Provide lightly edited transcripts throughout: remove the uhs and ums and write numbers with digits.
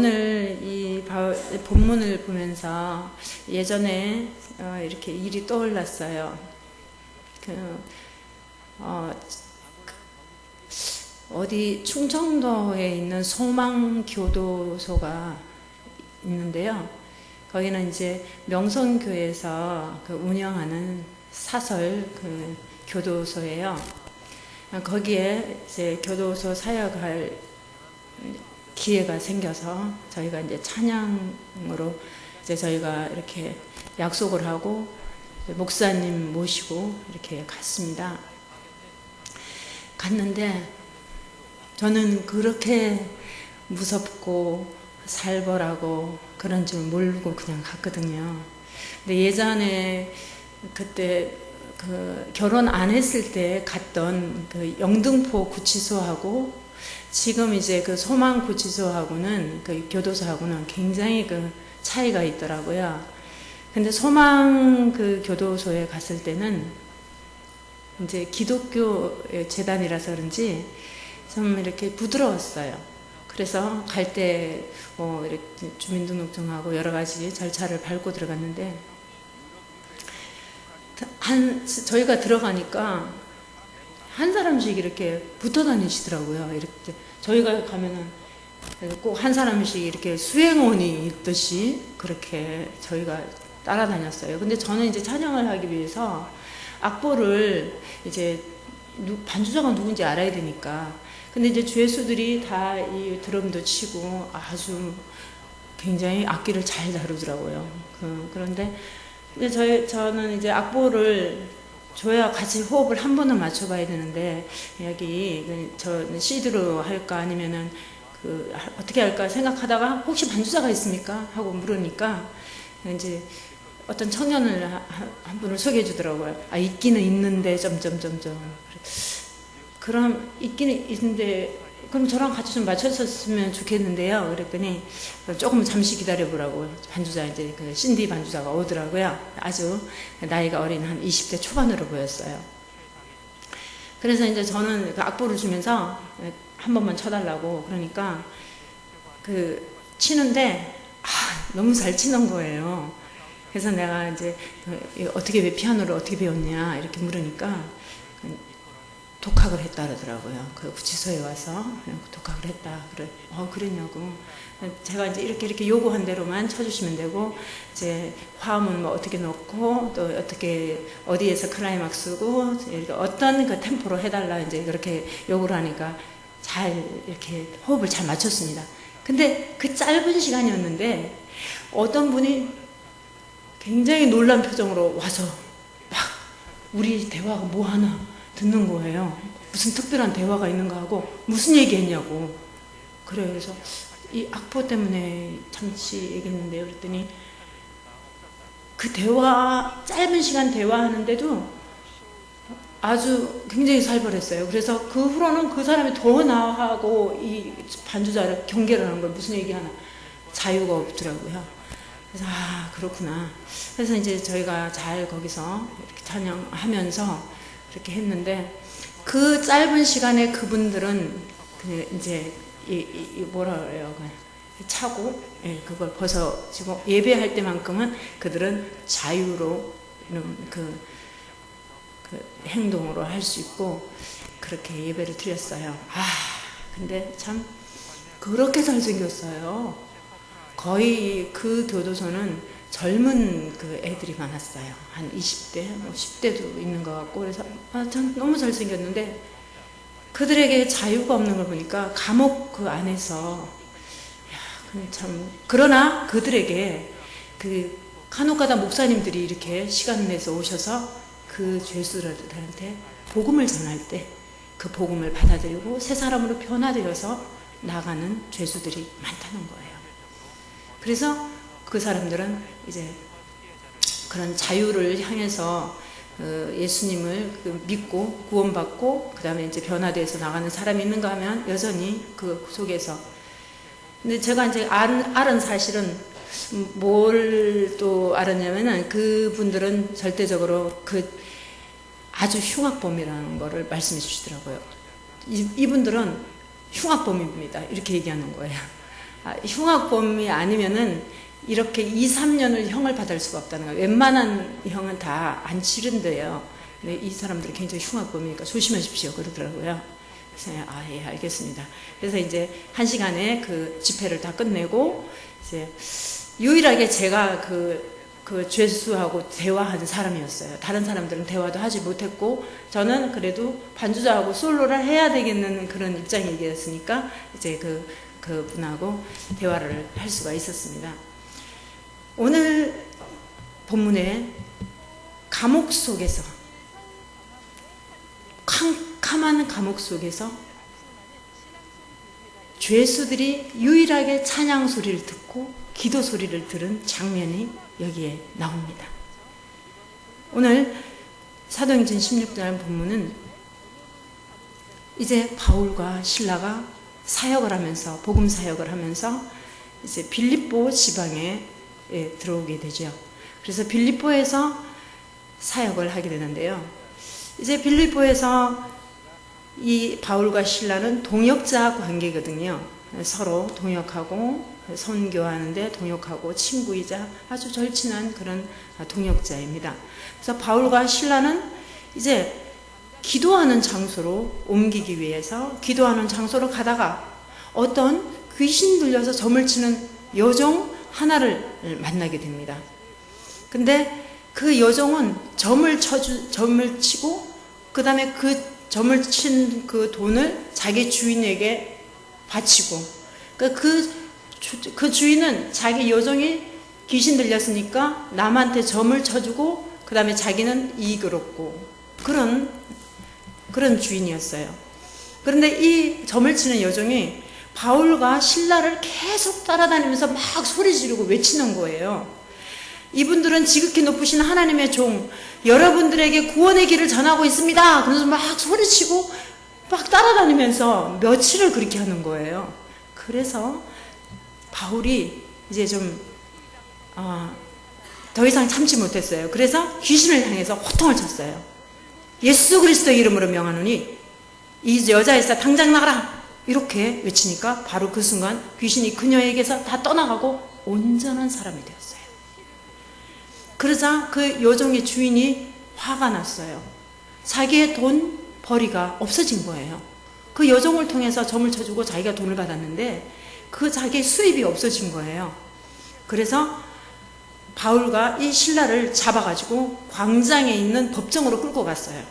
오늘 이 본문을 보면서 예전에 이렇게 일이 떠올랐어요. 어디 충청도에 있는 소망교도소가 있는데요. 거기는 이제 명성교에서 운영하는 사설 교도소예요. 거기에 이제 교도소 사역할 기회가 생겨서 저희가 이제 찬양으로 이제 저희가 이렇게 약속을 하고 목사님 모시고 이렇게 갔습니다. 갔는데 저는 그렇게 무섭고 살벌하고 그런 줄 모르고 그냥 갔거든요. 근데 예전에 그때 결혼 안 했을 때 갔던 영등포 구치소하고 지금 이제 소망구치소하고는 교도소하고는 굉장히 차이가 있더라고요. 근데 소망 교도소에 갔을 때는 이제 기독교 재단이라서 그런지 좀 이렇게 부드러웠어요. 그래서 갈 때 이렇게 주민등록증하고 여러 가지 절차를 밟고 들어갔는데 저희가 들어가니까 한 사람씩 이렇게 붙어 다니시더라고요. 이렇게 저희가 가면은 꼭 한 사람씩 이렇게 수행원이 있듯이 그렇게 저희가 따라다녔어요. 근데 저는 이제 찬양을 하기 위해서 악보를 이제 반주자가 누군지 알아야 되니까. 근데 이제 죄수들이 다 이 드럼도 치고 아주 굉장히 악기를 잘 다루더라고요. 그런데 저는 이제 악보를 줘야 같이 호흡을 한 번은 맞춰봐야 되는데 여기 저 CD로 할까 아니면은 어떻게 할까 생각하다가 혹시 반주자가 있습니까? 하고 물으니까 이제 어떤 청년을 한 분을 소개해 주더라고요. 있기는 있는데 점점점점. 그럼 있기는 있는데 그럼 저랑 같이 좀 맞췄었으면 좋겠는데요. 그랬더니 조금 잠시 기다려보라고 반주자 이제 신디 반주자가 오더라고요. 아주 나이가 어린 한 20대 초반으로 보였어요. 그래서 이제 저는 악보를 주면서 한 번만 쳐달라고 그러니까 치는데 너무 잘 치는 거예요. 그래서 내가 이제 어떻게 왜 피아노를 어떻게 배웠냐 이렇게 물으니까 독학을 했다 그러더라고요. 구치소에 와서 독학을 했다. 그랬냐고. 제가 이제 이렇게 요구한 대로만 쳐주시면 되고, 이제 화음은 뭐 어떻게 넣고, 또 어떻게, 어디에서 클라이막스고, 어떤 템포로 해달라, 이제 그렇게 요구를 하니까 잘 이렇게 호흡을 잘 맞췄습니다. 근데 그 짧은 시간이었는데, 어떤 분이 굉장히 놀란 표정으로 와서 막, 우리 대화가 뭐 하나, 듣는 거예요. 무슨 특별한 대화가 있는가 하고 무슨 얘기했냐고. 그래요. 그래서 이 악보 때문에 잠시 얘기했는데요. 그랬더니 짧은 시간 대화하는데도 아주 굉장히 살벌했어요. 그래서 그 후로는 그 사람이 더 나하고 이 반주자를 경계를 하는 걸 무슨 얘기하나 자유가 없더라고요. 그래서 그렇구나. 그래서 이제 저희가 잘 거기서 이렇게 찬양하면서 이렇게 했는데 그 짧은 시간에 그분들은 이제 뭐라 그래요? 차고 그걸 벗어지고 예배할 때만큼은 그들은 자유로 그 행동으로 할 수 있고 그렇게 예배를 드렸어요. 근데 참 그렇게 잘생겼어요. 거의 그 교도소는 젊은 애들이 많았어요. 한 20대, 10대도 있는 것 같고. 그래서, 참 너무 잘생겼는데, 그들에게 자유가 없는 걸 보니까 감옥 안에서, 그러나 그들에게 간혹가다 목사님들이 이렇게 시간을 내서 오셔서 그 죄수들한테 복음을 전할 때 그 복음을 받아들이고 새 사람으로 변화되어서 나가는 죄수들이 많다는 거예요. 그래서 그 사람들은 이제 그런 자유를 향해서 예수님을 믿고 구원받고 그 다음에 이제 변화돼서 나가는 사람이 있는가 하면 여전히 그 속에서. 근데 제가 이제 알은 사실은 뭘 또 알았냐면은 그분들은 절대적으로 아주 흉악범이라는 거를 말씀해 주시더라고요. 이분들은 흉악범입니다. 이렇게 얘기하는 거예요. 흉악범이 아니면은 이렇게 2, 3년을 형을 받을 수가 없다는 거예요. 웬만한 형은 다 안 치른대요. 근데 이 사람들은 굉장히 흉악범이니까 조심하십시오 그러더라고요. 그래서 예, 알겠습니다. 그래서 이제 1시간에 그 집회를 다 끝내고 이제 유일하게 제가 그 죄수하고 대화한 사람이었어요. 다른 사람들은 대화도 하지 못했고 저는 그래도 반주자하고 솔로를 해야 되겠는 그런 입장이었으니까 이제 그 분하고 대화를 할 수가 있었습니다. 오늘 본문에 감옥 속에서, 캄캄한 감옥 속에서 죄수들이 유일하게 찬양 소리를 듣고 기도 소리를 들은 장면이 여기에 나옵니다. 오늘 사도행전 16장 본문은 이제 바울과 실라가 사역을 하면서, 복음 사역을 하면서 이제 빌립보 지방에 들어오게 되죠. 그래서 빌립보에서 사역을 하게 되는데요. 이제 빌립보에서 이 바울과 실라는 동역자 관계거든요. 서로 동역하고 선교하는데 동역하고 친구이자 아주 절친한 그런 동역자입니다. 그래서 바울과 실라는 이제 기도하는 장소로 옮기기 위해서 기도하는 장소로 가다가 어떤 귀신 들려서 점을 치는 여종 하나를 만나게 됩니다. 근데 그 여종은 점을 치고 그 다음에 그 점을 친 그 돈을 자기 주인에게 바치고 그 주인은 자기 여종이 귀신 들렸으니까 남한테 점을 쳐주고 그 다음에 자기는 이익을 얻고 그런 주인이었어요. 그런데 이 점을 치는 여종이 바울과 실라를 계속 따라다니면서 막 소리 지르고 외치는 거예요. 이분들은 지극히 높으신 하나님의 종, 여러분들에게 구원의 길을 전하고 있습니다. 그래서 막 소리치고 막 따라다니면서 며칠을 그렇게 하는 거예요. 그래서 바울이 이제 좀 더 이상 참지 못했어요. 그래서 귀신을 향해서 호통을 쳤어요. 예수 그리스도의 이름으로 명하노니 이 여자에서 당장 나가라! 이렇게 외치니까 바로 그 순간 귀신이 그녀에게서 다 떠나가고 온전한 사람이 되었어요. 그러자 그 여종의 주인이 화가 났어요. 자기의 돈 벌이가 없어진 거예요. 그 여종을 통해서 점을 쳐주고 자기가 돈을 받았는데 그 자기의 수입이 없어진 거예요. 그래서 바울과 이 실라를 잡아가지고 광장에 있는 법정으로 끌고 갔어요.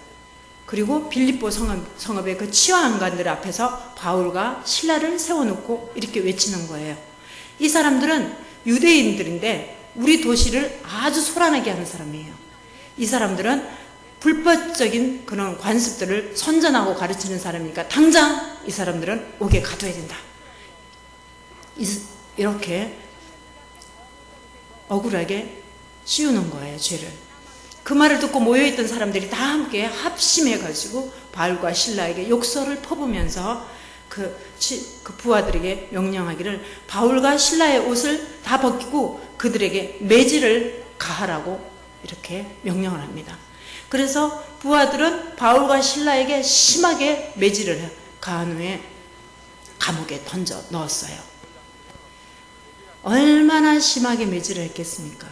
그리고 빌립보 성읍의 그 치화한관들 앞에서 바울과 실라를 세워놓고 이렇게 외치는 거예요. 이 사람들은 유대인들인데 우리 도시를 아주 소란하게 하는 사람이에요. 이 사람들은 불법적인 그런 관습들을 선전하고 가르치는 사람이니까 당장 이 사람들은 옥에 가둬야 된다. 이렇게 억울하게 씌우는 거예요, 죄를. 그 말을 듣고 모여있던 사람들이 다 함께 합심해가지고 바울과 실라에게 욕설을 퍼부면서 그 부하들에게 명령하기를 바울과 실라의 옷을 다 벗기고 그들에게 매질을 가하라고 이렇게 명령을 합니다. 그래서 부하들은 바울과 실라에게 심하게 매질을 가한 후에 감옥에 던져 넣었어요. 얼마나 심하게 매질을 했겠습니까?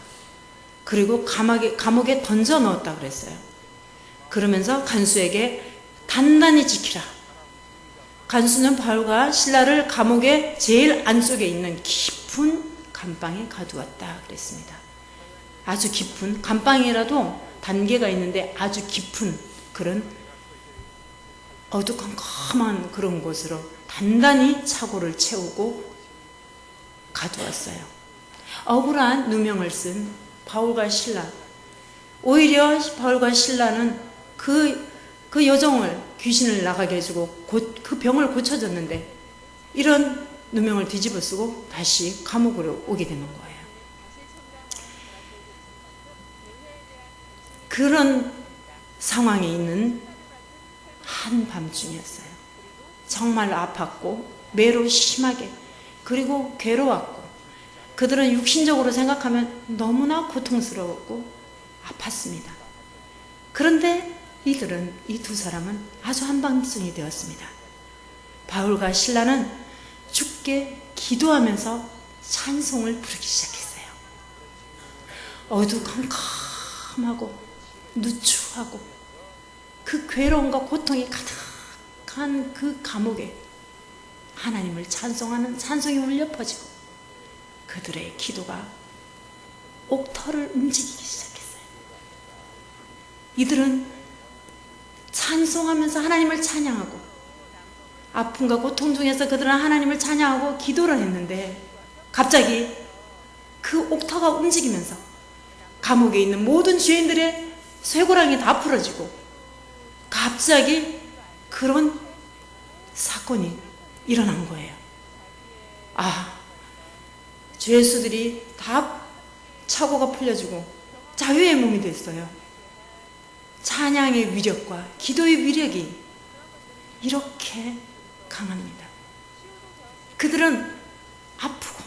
그리고 감옥에 던져 넣었다 그랬어요. 그러면서 간수에게 단단히 지키라. 간수는 바울과 실라를 감옥의 제일 안쪽에 있는 깊은 감방에 가두었다 그랬습니다. 아주 깊은 감방이라도 단계가 있는데 아주 깊은 그런 어두컴컴한 그런 곳으로 단단히 차고를 채우고 가두었어요. 억울한 누명을 쓴 바울과 실라. 오히려 바울과 실라는 그 여종을 귀신을 나가게 해주고 그 병을 고쳐줬는데 이런 누명을 뒤집어 쓰고 다시 감옥으로 오게 되는 거예요. 그런 상황에 있는 한밤중이었어요. 정말 아팠고 매로 심하게 그리고 괴로웠고 그들은 육신적으로 생각하면 너무나 고통스러웠고 아팠습니다. 그런데 이 두 사람은 아주 한밤중이 되었습니다. 바울과 실라는 죽게 기도하면서 찬송을 부르기 시작했어요. 어두컴컴하고 누추하고 그 괴로움과 고통이 가득한 그 감옥에 하나님을 찬송하는 찬송이 울려 퍼지고 그들의 기도가 옥터를 움직이기 시작했어요. 이들은 찬송하면서 하나님을 찬양하고 아픔과 고통 중에서 그들은 하나님을 찬양하고 기도를 했는데 갑자기 그 옥터가 움직이면서 감옥에 있는 모든 죄인들의 쇠고랑이 다 풀어지고 갑자기 그런 사건이 일어난 거예요. 죄수들이 다 착오가 풀려지고 자유의 몸이 됐어요. 찬양의 위력과 기도의 위력이 이렇게 강합니다. 그들은 아프고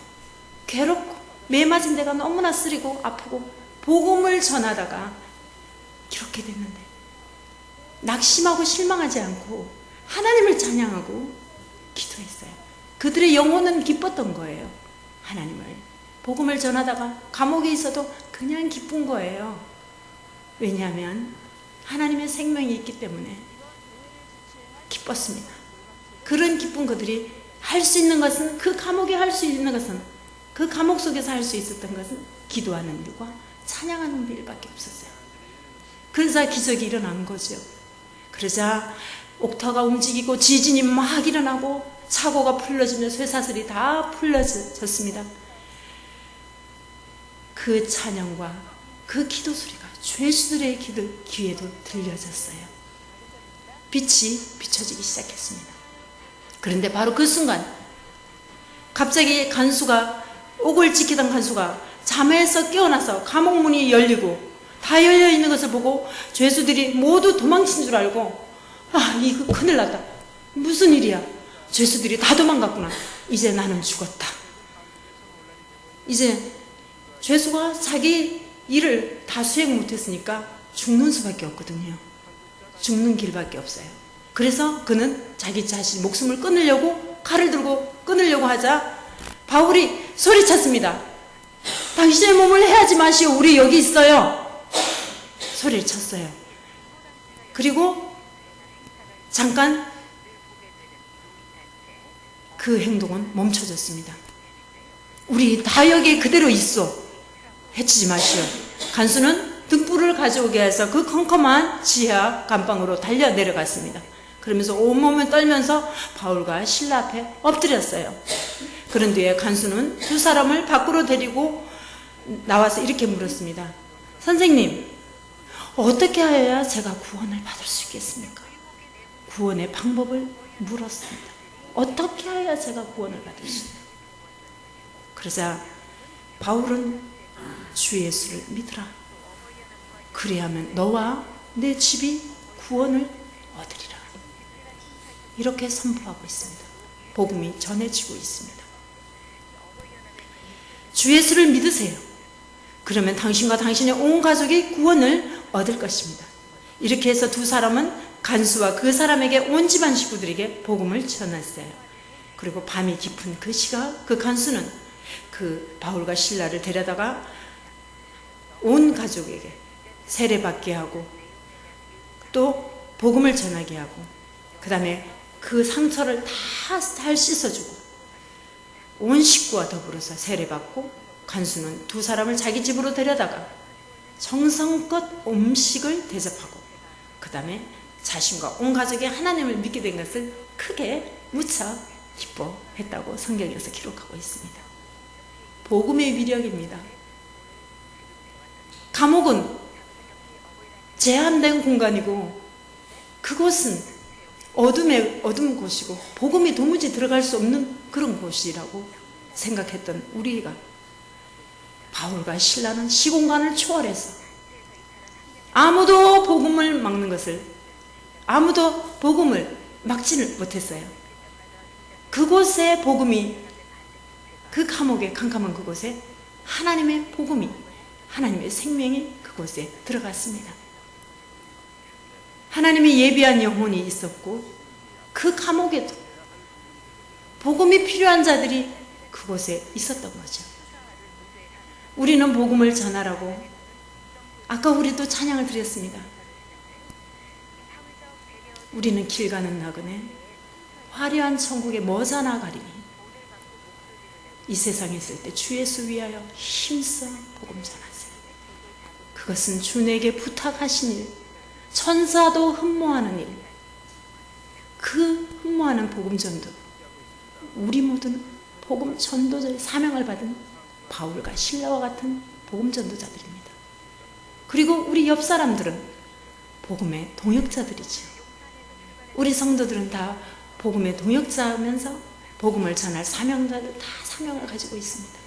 괴롭고 매 맞은 데가 너무나 쓰리고 아프고 복음을 전하다가 이렇게 됐는데 낙심하고 실망하지 않고 하나님을 찬양하고 기도했어요. 그들의 영혼은 기뻤던 거예요. 하나님을 복음을 전하다가 감옥에 있어도 그냥 기쁜 거예요. 왜냐하면 하나님의 생명이 있기 때문에 기뻤습니다. 그런 기쁜 그들이 할 수 있는 것은 그 감옥에 할 수 있는 것은 그 감옥 속에서 할 수 있었던 것은 기도하는 일과 찬양하는 일밖에 없었어요. 그러자 기적이 일어난 거죠. 그러자 옥터가 움직이고 지진이 막 일어나고 착오가 풀려지며 쇠사슬이 다 풀려졌습니다. 그 찬양과 그 기도 소리가 죄수들의 귀에도 들려졌어요. 빛이 비춰지기 시작했습니다. 그런데 바로 그 순간 갑자기 간수가 옥을 지키던 간수가 잠에서 깨어나서 감옥 문이 열리고 다 열려있는 것을 보고 죄수들이 모두 도망친 줄 알고 이거 큰일 났다. 무슨 일이야. 죄수들이 다 도망갔구나. 이제 나는 죽었다. 이제 죄수가 자기 일을 다 수행 못했으니까 죽는 수밖에 없거든요. 죽는 길밖에 없어요. 그래서 그는 자기 자신 목숨을 끊으려고 칼을 들고 끊으려고 하자 바울이 소리쳤습니다. 당신의 몸을 해하지 마시오. 우리 여기 있어요. 소리를 쳤어요. 그리고 잠깐 그 행동은 멈춰졌습니다. 우리 다 여기 그대로 있어. 해치지 마시오. 간수는 등불을 가져오게 해서 그 컴컴한 지하 감방으로 달려 내려갔습니다. 그러면서 온몸을 떨면서 바울과 실라 앞에 엎드렸어요. 그런 뒤에 간수는 두 사람을 밖으로 데리고 나와서 이렇게 물었습니다. 선생님, 어떻게 하여야 제가 구원을 받을 수 있겠습니까? 구원의 방법을 물었습니다. 어떻게 해야 제가 구원을 받을 수 있나요? 그러자 바울은 주 예수를 믿으라. 그리하면 너와 내 집이 구원을 얻으리라. 이렇게 선포하고 있습니다. 복음이 전해지고 있습니다. 주 예수를 믿으세요. 그러면 당신과 당신의 온 가족이 구원을 얻을 것입니다. 이렇게 해서 두 사람은 간수와 그 사람에게 온 집안 식구들에게 복음을 전했어요. 그리고 밤이 깊은 그 시각 그 간수는 그 바울과 실라를 데려다가 온 가족에게 세례받게 하고 또 복음을 전하게 하고 그 다음에 그 상처를 다 잘 씻어주고 온 식구와 더불어서 세례받고 간수는 두 사람을 자기 집으로 데려다가 정성껏 음식을 대접하고 그 다음에 자신과 온 가족이 하나님을 믿게 된 것을 크게 무척 기뻐했다고 성경에서 기록하고 있습니다. 복음의 위력입니다. 감옥은 제한된 공간이고 그곳은 어둠 곳이고 복음이 도무지 들어갈 수 없는 그런 곳이라고 생각했던 우리가 바울과 실라는 시공간을 초월해서 아무도 복음을 막는 것을 아무도 복음을 막지를 못했어요. 그곳에 복음이 그 감옥의 캄캄한 그곳에 하나님의 복음이 하나님의 생명이 그곳에 들어갔습니다. 하나님이 예비한 영혼이 있었고 그 감옥에도 복음이 필요한 자들이 그곳에 있었던 거죠. 우리는 복음을 전하라고 아까 우리도 찬양을 드렸습니다. 우리는 길 가는 나그네 화려한 천국의 머자나 가리니 이 세상에 있을 때 주 예수 위하여 힘써 복음 전하세요. 그것은 주 내게 부탁하신 일, 천사도 흠모하는 일, 그 흠모하는 복음 전도, 우리 모두는 복음 전도자의 사명을 받은 바울과 실라와 같은 복음 전도자들입니다. 그리고 우리 옆 사람들은 복음의 동역자들이죠. 우리 성도들은 다 복음의 동역자면서 복음을 전할 사명자들, 다 사명을 가지고 있습니다.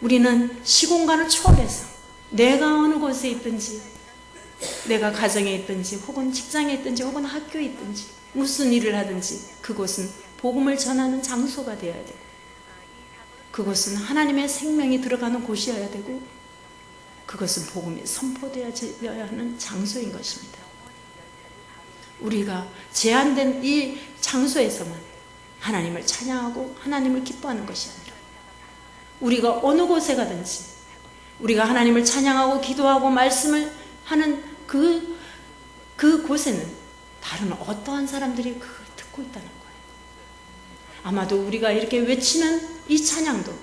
우리는 시공간을 초월해서 내가 어느 곳에 있든지, 내가 가정에 있든지 혹은 직장에 있든지 혹은 학교에 있든지 무슨 일을 하든지 그곳은 복음을 전하는 장소가 되어야 되고, 그것은 하나님의 생명이 들어가는 곳이어야 되고, 그것은 복음이 선포되어야 하는 장소인 것입니다. 우리가 제한된 이 장소에서만 하나님을 찬양하고 하나님을 기뻐하는 것이 아니라 우리가 어느 곳에 가든지 우리가 하나님을 찬양하고 기도하고 말씀을 하는 그 곳에는 다른 어떠한 사람들이 그걸 듣고 있다는 거예요. 아마도 우리가 이렇게 외치는 이 찬양도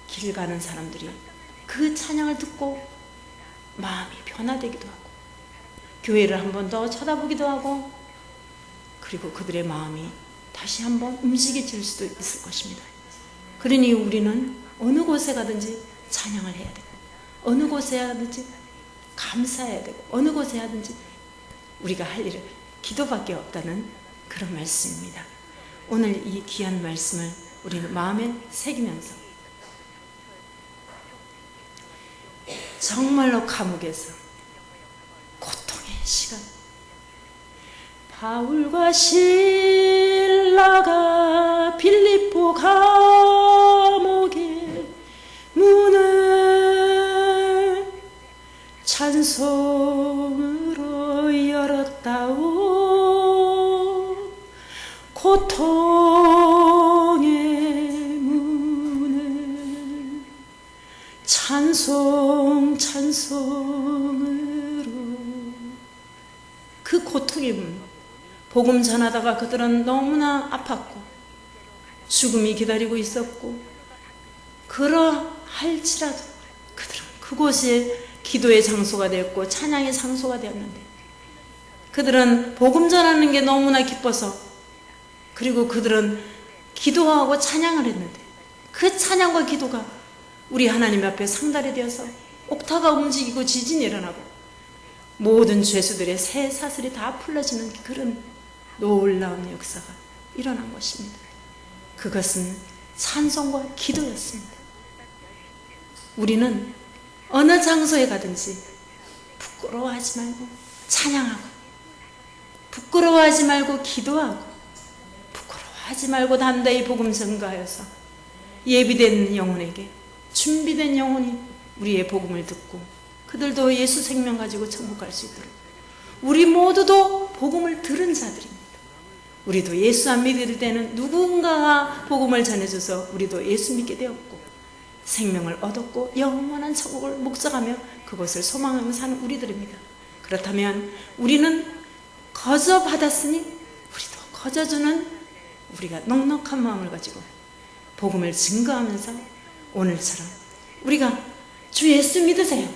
길 가는 사람들이 그 찬양을 듣고 마음이 변화되기도 하고 교회를 한 번 더 쳐다보기도 하고, 그리고 그들의 마음이 다시 한번 움직여질 수도 있을 것입니다. 그러니 우리는 어느 곳에 가든지 찬양을 해야 되고, 어느 곳에 하든지 감사해야 되고, 어느 곳에 하든지 우리가 할 일은 기도밖에 없다는 그런 말씀입니다. 오늘 이 귀한 말씀을 우리는 마음에 새기면서 정말로 감옥에서 고통의 시간, 바울과 실라가 빌립보 감옥의 문을 찬송으로 열었다오. 고통의 문을 찬송으로, 그 고통의 문, 복음 전하다가 그들은 너무나 아팠고 죽음이 기다리고 있었고, 그러할지라도 그들은 그곳이 기도의 장소가 되었고 찬양의 장소가 되었는데, 그들은 복음 전하는 게 너무나 기뻐서, 그리고 그들은 기도하고 찬양을 했는데 그 찬양과 기도가 우리 하나님 앞에 상달이 되어서 옥타가 움직이고 지진이 일어나고 모든 죄수들의 새 사슬이 다 풀어지는 그런 놀라운 역사가 일어난 것입니다. 그것은 찬송과 기도였습니다. 우리는 어느 장소에 가든지 부끄러워하지 말고 찬양하고, 부끄러워하지 말고 기도하고, 부끄러워하지 말고 담대히 복음 전가하여서 예비된 영혼에게, 준비된 영혼이 우리의 복음을 듣고 그들도 예수 생명 가지고 천국 갈 수 있도록, 우리 모두도 복음을 들은 자들입니다. 우리도 예수 안 믿을 때는 누군가가 복음을 전해줘서 우리도 예수 믿게 되었고 생명을 얻었고 영원한 천국을 목적하며 그것을 소망하며 사는 우리들입니다. 그렇다면 우리는 거저 받았으니 우리도 거저주는 우리가 넉넉한 마음을 가지고 복음을 증거하면서 오늘처럼 우리가 주 예수 믿으세요,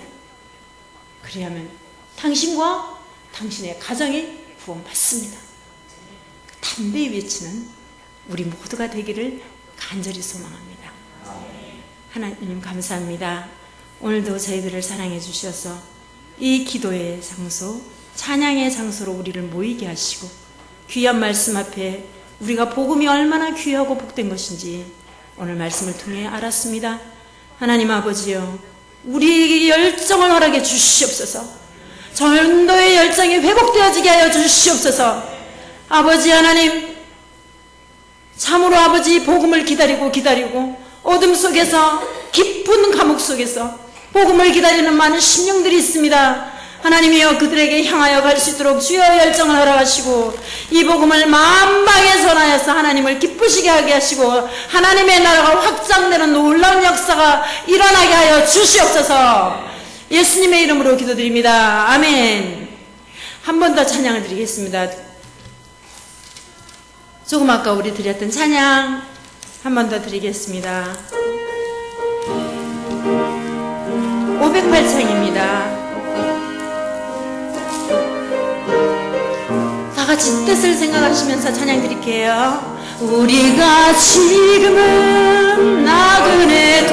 그리하면 당신과 당신의 가정이 구원받습니다, 담대히 외치는 우리 모두가 되기를 간절히 소망합니다. 하나님 감사합니다. 오늘도 저희들을 사랑해 주셔서 이 기도의 장소, 찬양의 장소로 우리를 모이게 하시고 귀한 말씀 앞에 우리가 복음이 얼마나 귀하고 복된 것인지 오늘 말씀을 통해 알았습니다. 하나님 아버지여, 우리에게 열정을 허락해 주시옵소서. 전도의 열정이 회복되어지게 하여 주시옵소서. 아버지 하나님, 참으로 아버지 복음을 기다리고 어둠 속에서, 깊은 감옥 속에서 복음을 기다리는 많은 심령들이 있습니다. 하나님이여 그들에게 향하여 갈 수 있도록 주여 열정을 허락하시고 이 복음을 만방에 전하여서 하나님을 기쁘시게 하게 하시고 하나님의 나라가 확장되는 놀라운 역사가 일어나게 하여 주시옵소서. 예수님의 이름으로 기도드립니다. 아멘. 한 번 더 찬양을 드리겠습니다. 조금 아까 우리 드렸던 찬양 한 번 더 드리겠습니다. 508창입니다. 다 같이 뜻을 생각하시면서 찬양 드릴게요. 우리가 지금은 나그네